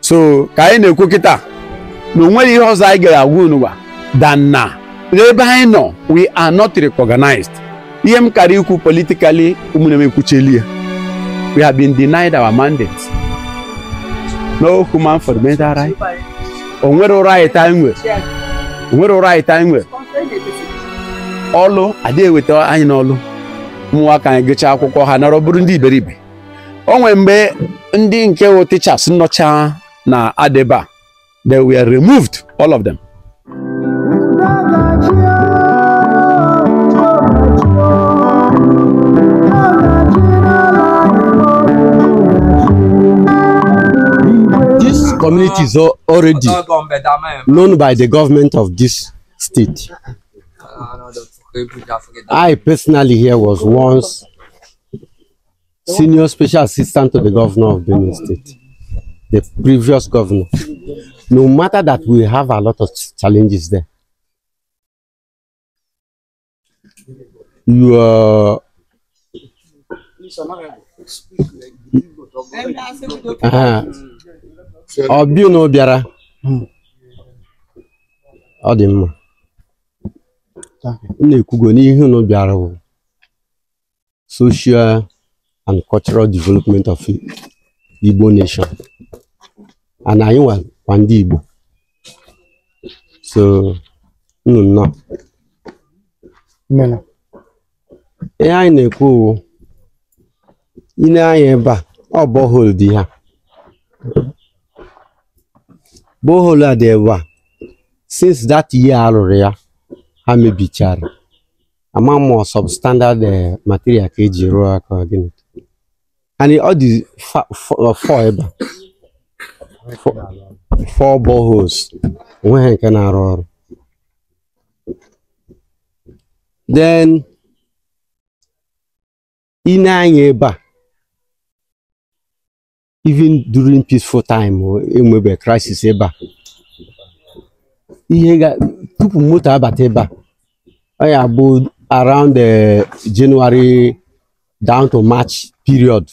So ka anyị na-ekwu kịta na onwere ihe ọzọ anyị ga-agwa unu gwa than na n'ebe anyị nọ we are not recognized. Ihe m kara ikwu politically ụmụnne m ekwucheli ya. We have been denied our mandate. No human fundamental right. Onwere right anyị nwere. Onwere right anyị nwere. Ọlụ adịghị eweta anyị n'ọlụ. Ụmụnwaka anyị gụchaa akwụkwọ ha nọrọ bụrụ ndị iberibe. O nwere mgbe ndị nke wo teachers nọcha na Adeba, they were removed, all of them. This community is already known by the government of this state. I personally here was once senior special assistant to the governor of Benue State, the previous governor. No matter that we have a lot of challenges there. You are Obiuno Biara Odimma Nekugo n'ihe no biara wo social and cultural development of Igbo nation. And I want one Igbo. So no. I neko ina yeba o borehole di ha. Borehole there since that year already ha mebichara. Ama more substandard material keji ro aka again. And all the four boreholes when can I then in Eba, even during peaceful time or maybe crisis eba, he got two motor about eba. I about around the January down to March period.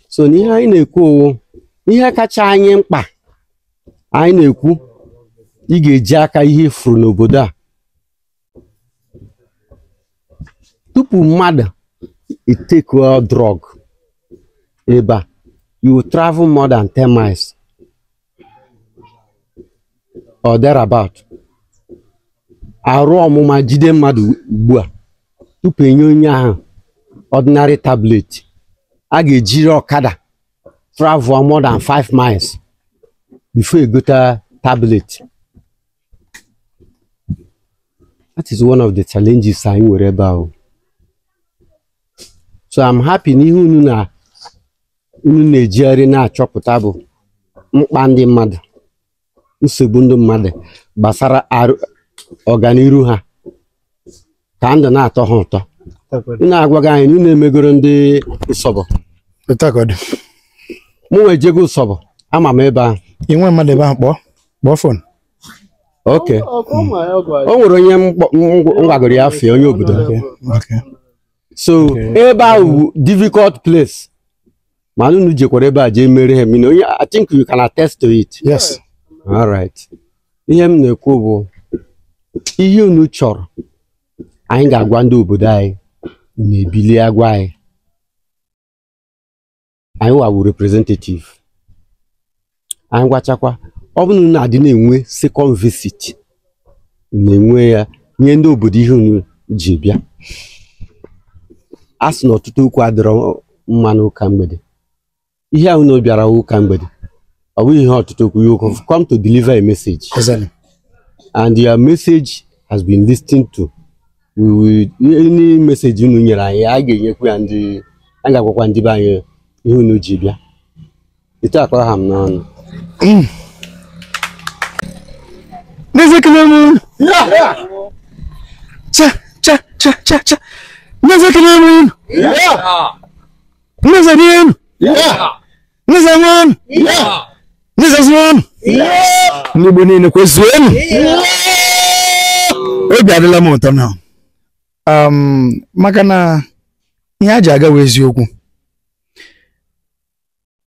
So ni ha na-ekwu ihe kacha anyị mkpa anyị na-ekwu ị ga-eji aka ihe furu n'obodo a tupu mmadụ take drug ebe you will travel more than 10 miles or thereabout. Arụ ọmụma jide mmadụ ugbu a tupu enye onye ahụ ordinary tablet. I get Jiro Kada travel more than 5 miles before you get a tablet. That is one of the challenges I'm worried about. So I'm happy nihu na Nigeria na choputable mkpandi mmadụ nsogbu ndị mmadụ gbasara ọganiru ha ka ndụ na-atọ ha ụtọ. Ina agwaga anyị unu emegoro ndị Usobo. Mụ ejego Usobo ama m ebe ahụ. Inwe mmadụ ebe ahụ kpọọ phone. Okay. O nwere onye ngwagoro ya afọ onye obodo. Okay. So ebe ahụ difficult place. Ma unu jekwara ebe a je mere ha mino. I think you can attest to it. Yes. All right. Ihe m na-ekwu bụ ihe unu chọrọ anyị ga-agwa ndị obodo anyị na-ebili agwa anyị. Anyị wawu representative. Anyị gwachakwa ọ bụrụ na adị na-enwe second visit na-enwe ya nye ndị obodo ihe unu ji bịa. Asị na ọtụtụ okwu adịrọ mma n'ụka mgbede. Ihe ahụ na bịara ụka mgbede. Ọ bụghị ihe ọtụtụ okwu. You have come to deliver a message. Exactly. And your message has been listened to. We will any message unu nyere anyị a ga-enyekwa ya ndị a ga-agwakwa ndị be anyị ihe unu ji bịa. Ito akọ ha m n'ọnụ. Nezekele cha. Nezekele mu. Yeah. Nezekele. Yeah. Nezekele. Yeah. Nezekele. Yeah. N'Igbo niile kwezuenu. Obi adịla m ụtọ na. Maka na ihe a ji agawa eziokwu.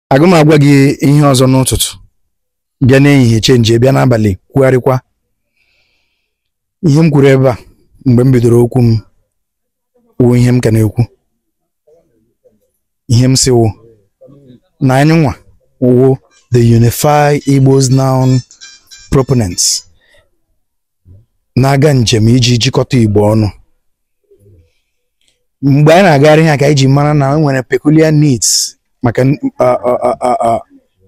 Aga m agwa gị ihe ọzọ n'ụtụtụ bịa n'ehihie chenji bịa n'abalị kwugharịkwa ihe m kwuru ebe a mgbe m bidoro okwu m wụ ihe m ka na-ekwu ihe m si wụ na anyị nwa wụ the Unify Igbos Now proponents na-aga njem iji jikọta Igbo ọnụ. Mgbe anyị na-agagharị ihe ka iji mara na nwere peculiar needs maka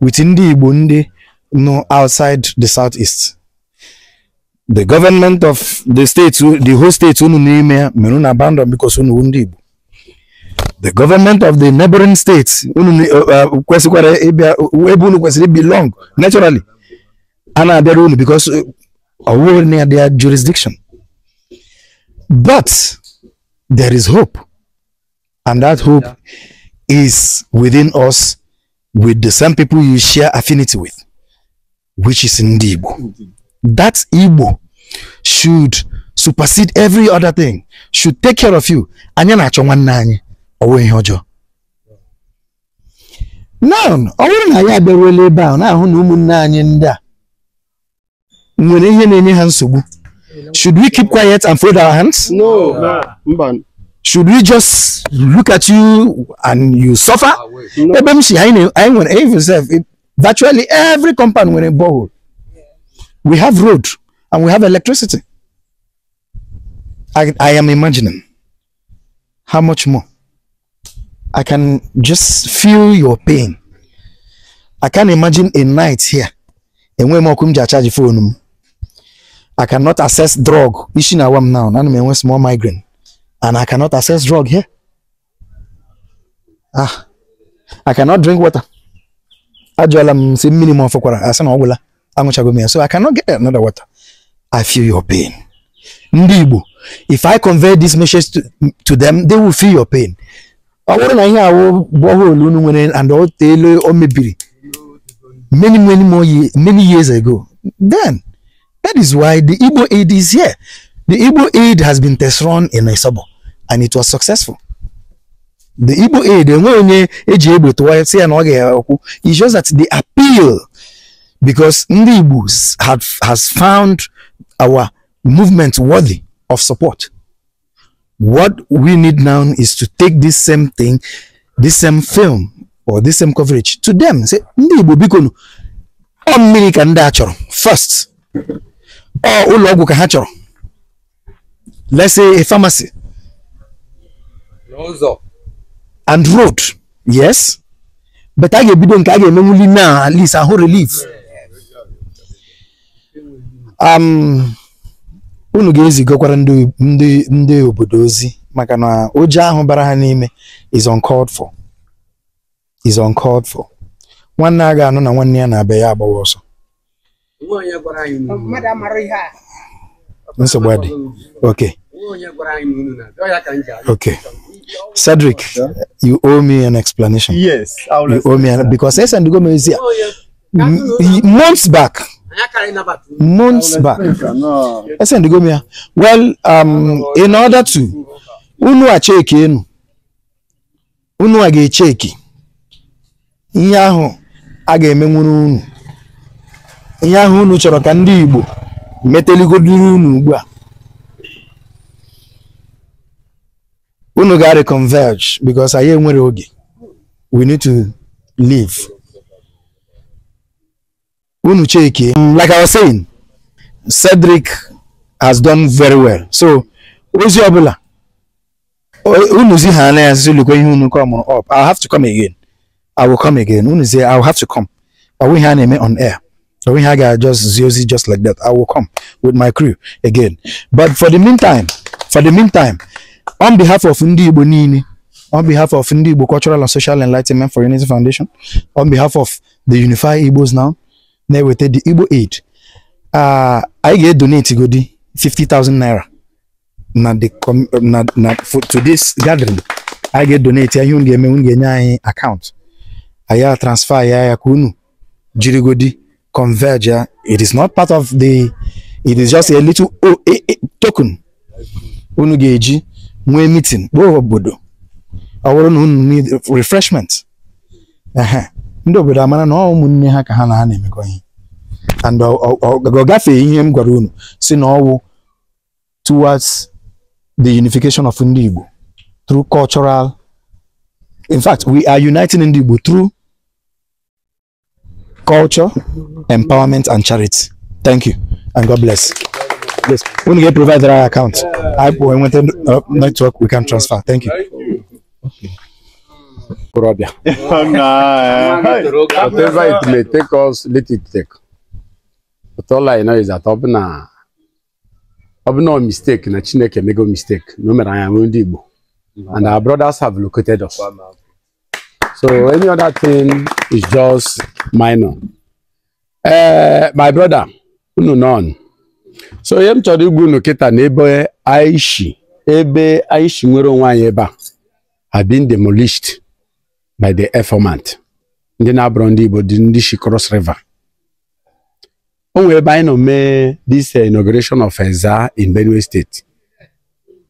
with ndị Igbo ndị no outside the southeast. The government of the state, the whole state unu n'ime mere na abandon because unu ndị Igbo. The government of the neighboring states unu kwesịkwara ịbịa ebe unu kwesịrị belong naturally. Ana abịara unu because of their jurisdiction. But there is hope, and that hope is within us, with the same people you share affinity with, which is in the Igbo. That Igbo should supersede every other thing, should take care of you. Anya na achọ nwanne anyị ọwụ ihe ọjọọ. Now, ọ bụrụ na ya abịaruola ebe ahụ na-ahụ na ụmụnne anyị ndị a nwere ihe na-enye ha nsogbu, should we keep quiet and fold our hands? No. Should we just look at you and you suffer? Virtually every compound we're in borehole. We have road and we have electricity. I am imagining how much more. I can just feel your pain. I can imagine a night here and when I charge phone. I cannot access drug. Now, I'm small migraine. And I cannot access drug here. I cannot drink water. Minimum for so I cannot get another water. I feel your pain. Ndibo, if I convey this message to them, they will feel your pain. Many years ago. Then that is why the Igbo aid is here. The Igbo aid has been test run in Isobo and it was successful. The Igbo aid, it's just that the appeal, because Ndi Igbos has found our movement worthy of support. What we need now is to take this same thing, this same film or this same coverage to them. Say, Ndi Igbo bikono, first, let's say a pharmacy and road, yes, but I get now at least a whole relief. Unu ga-ezi gokwara ndị obodo ozi maka na oje ahụ bara ha n'ime is uncalled for. Is uncalled for. Nwanne aga anụ na nwanne ya na-abịa ya agbawa ọsọ. Okay. Okay. Cedric, you owe me an explanation. Yes, you owe me because months back. Well, in order to unu aga cheki ihe ahụ aga emenwuru unu ihe ahụ unu chọrọ ka ndị Igbo meteligoduru unu ugbu a unu ga reconverge because anyị enwere oge. We need to leave. Unu cheki, like I was saying, Cedric has done very well. So ozi obula unu zi ha na yazuluko ihe unu come up. I'll have to come again. I will come again. Unu say I'll have to come. But we have on air. So we have just Ziozi just like that. I will come with my crew again. But for the meantime, on behalf of Ndi Igbo Nini, on behalf of Ndi Igbo Cultural and Social Enlightenment for Unity Foundation, on behalf of the Unify Igbos Now, now we take the Igbo aid. I get donate godi 50,000 naira. To this gathering, I get donate a account. I transfer ya kunu jirigodi converge. It is not part of the. It is just a little token. Unugeji mwe meeting. Bodo. I want to need refreshment. ndị obodo amara na ọ ụmụnne ha ka ha na ha na-emekọ ihe and ọ gafee ihe m gwara unu si na ọwụ towards the unification of ndị Igbo through cultural. In fact, we are uniting ndị Igbo through culture, empowerment, and charity. Thank you, and God bless. Yes, when we get provided our account, I went network we can transfer. Thank you. Whatever it may take us, let it take. But all I know is that no mistake, na Chineke make a mistake. No matter I am ndị Igbo, and our brothers have located us. So any other thing is just minor. My brother, none. So yem chọrọ igbu unu kịta na ebe Aishi nwere onwe anyị ebe a have been demolished by the informant. Ndị na-abụrụ ndị Igbo dị ndị shi Cross River. O nwere ebe anyị nọ mee this inauguration of EZA in Benue State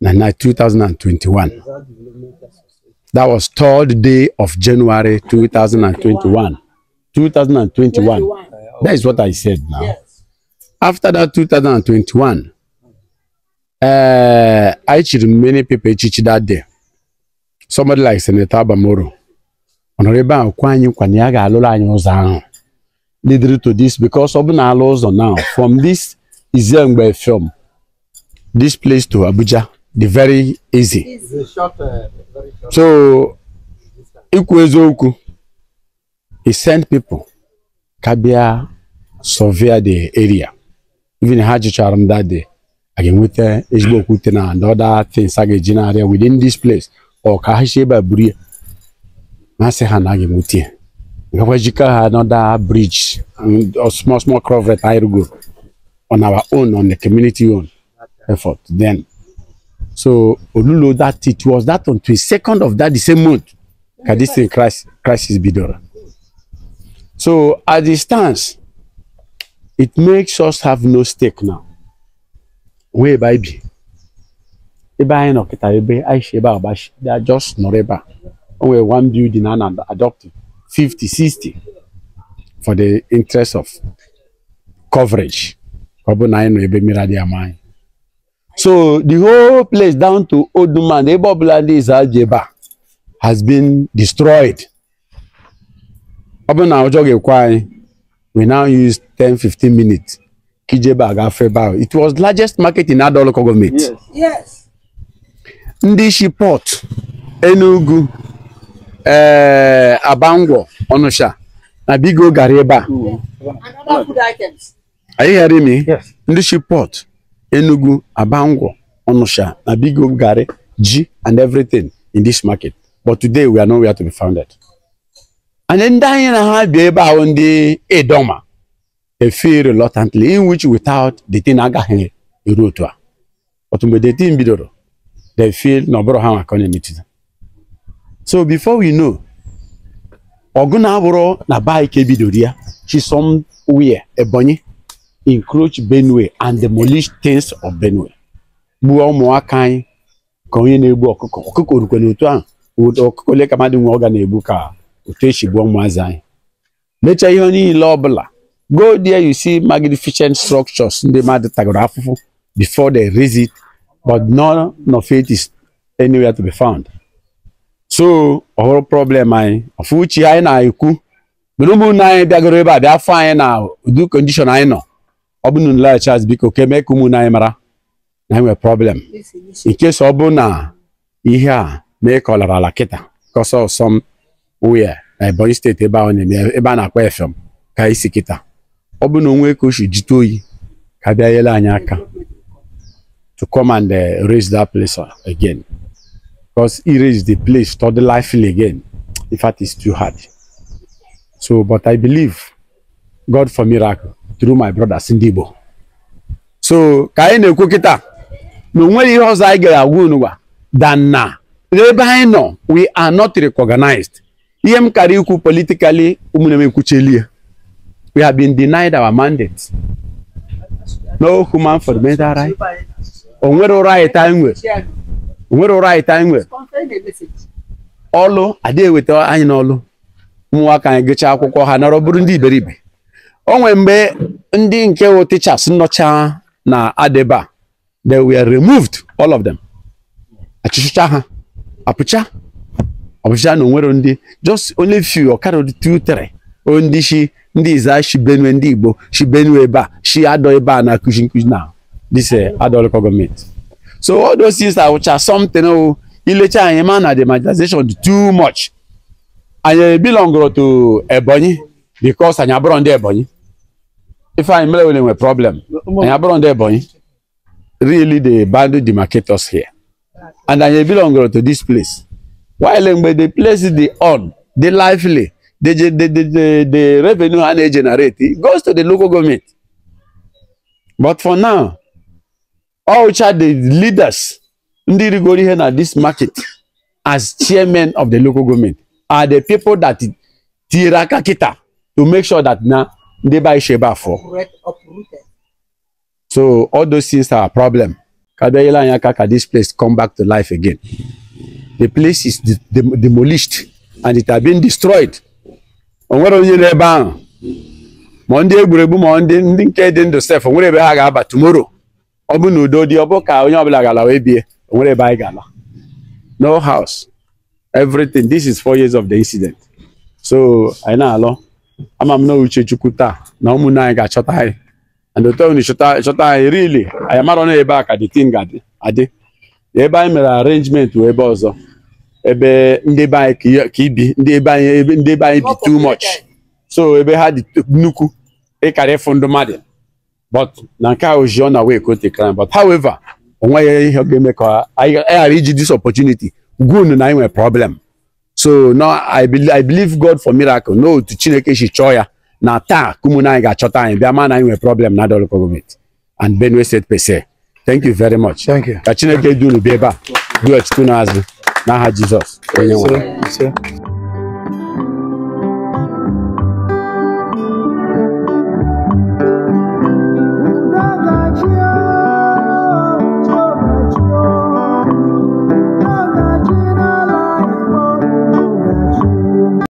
na 2021. That was 3rd day of January 2021. 2021. That is what I said now. Yes. After that 2021, I cheated many people that day. Somebody like Senator Bamoro. Honorable Kwanyaga Alola leading to this because of laws now from this Izengbe film, this place to Abuja, the very easy. So Umuezeokeoha, he sent people Kabia survey the area. Even Hajicharam that day. Again with IGBO and other things area within this place or Kahasheba Buri Masehan again with you. Wajika had another bridge or small crovert I go on our own, on the community own effort then. So Olulo that it was that on 22nd of that the same month. This thing crisis bidora. So at the stance, it makes us have no stake now. Where baby? They are just noreba. Only one building and adopted 50, 60 for the interest of coverage. So the whole place down to Oduman, the Boblandi Aljeba has been destroyed. We now use 10-15 minutes. It was the largest market in Ado local government. Yes. Ndishi Port, Enugu, Abango, Onosha, Nabigo Gareba. And other food items. Are you hearing me? Yes. Ndishi Port, Enugu, Abango, Onosha, Nabigo Gare, G, and everything in this market. But today we are nowhere to be founded. And then Diana be about on the Edoma. They feel reluctantly, in which without the thing again, Urutua. But with the team bidoro, they feel no broham economy. So before we know, Ogunaboro na buy Kebidoria, she somewhere a bunny encroach Benue and demolish things of Benue. Buo Moakai, Koine Buoko, Kukurukunutuan, would Okoleka Madin Organ Ebuka, Uteshi Buomazai. Nature Yoni Lobla. Go there, you see magnificent structures in the Madatagraph before they raise it, but none of it is anywhere to be found. So, our problem of which I know, Brumu Nai Dagreba, they are fine now, do condition I know. Obunun large as because Kemekumunai now a problem. In case Obuna, Iha, make all a laketa, because of some where a boy state about Ebana Quefum, Kaisikita. Umuezeokeoha should jitoyi Kabiayela Anyaka to come and raise that place again. Because he raised the place to the lively again. In fact, it's too hard. So, but I believe God for miracle through my brother Sindibo. So, Kaine Kukita, no way he was I get a wound than na. We are not recognized. Iem Kariuku politically, Umuezeokeoha. We have been denied our mandate. No human fundamental right. Onwero right time with. Onwero right time with. Olo, I deal with I know. ụmụnwaka anyị gụchaa akwụkwọ ha nọrọ bụrụ ndị iberibe. O nwere mgbe ndị nke wụ teachers nọcha na adeba, they were removed, all of them. Achịchịcha ha apụcha na onwere ndị, just only few or carry 2 3 ndị shi ndị iza shi Benue, ndị Igbo shi Benue ebe a, shi Ado ebe a na kushi now. This Ado local government. So all those things are which are something ilecha anyị ma na the marginalization too much. Anyị belong to Ebonyi because anyị abụrụ ndị Ebonyi. If I may a problem, anyị abụrụ ndị Ebonyi. Really the boundary demarcators here. And I belong to this place. While the place is the on, the lively, the revenue and they generate, it goes to the local government. But for now, all the leaders in this market as chairman of the local government are the people that tiraka kita to make sure that now they buy sheba for. Uprooted. So all those things are a problem. This place come back to life again. The place is demolished and it has been destroyed. Monday, tomorrow. No house. Everything. This is 4 years of the incident. So I know I'm no Chukuta. No Muna got shot high. And the town is shot really. I am not on a back at the thing. I did. The arrangement to a bozo. Ebe ndị buy kibi, ndị buy too much. So ebe had nuku e carry fundamadi. But nanka was on away go to crime. But however, I reach this opportunity. Good na a problem. So now I believe God for miracle. No to Chineke shi choya. Na ta kumuna ga chota in Biama na a problem na the local government and Benue State per se. Thank you very much. Thank you. Ka Chineke do beba. Do experience na ha Jesus. Yes, sir.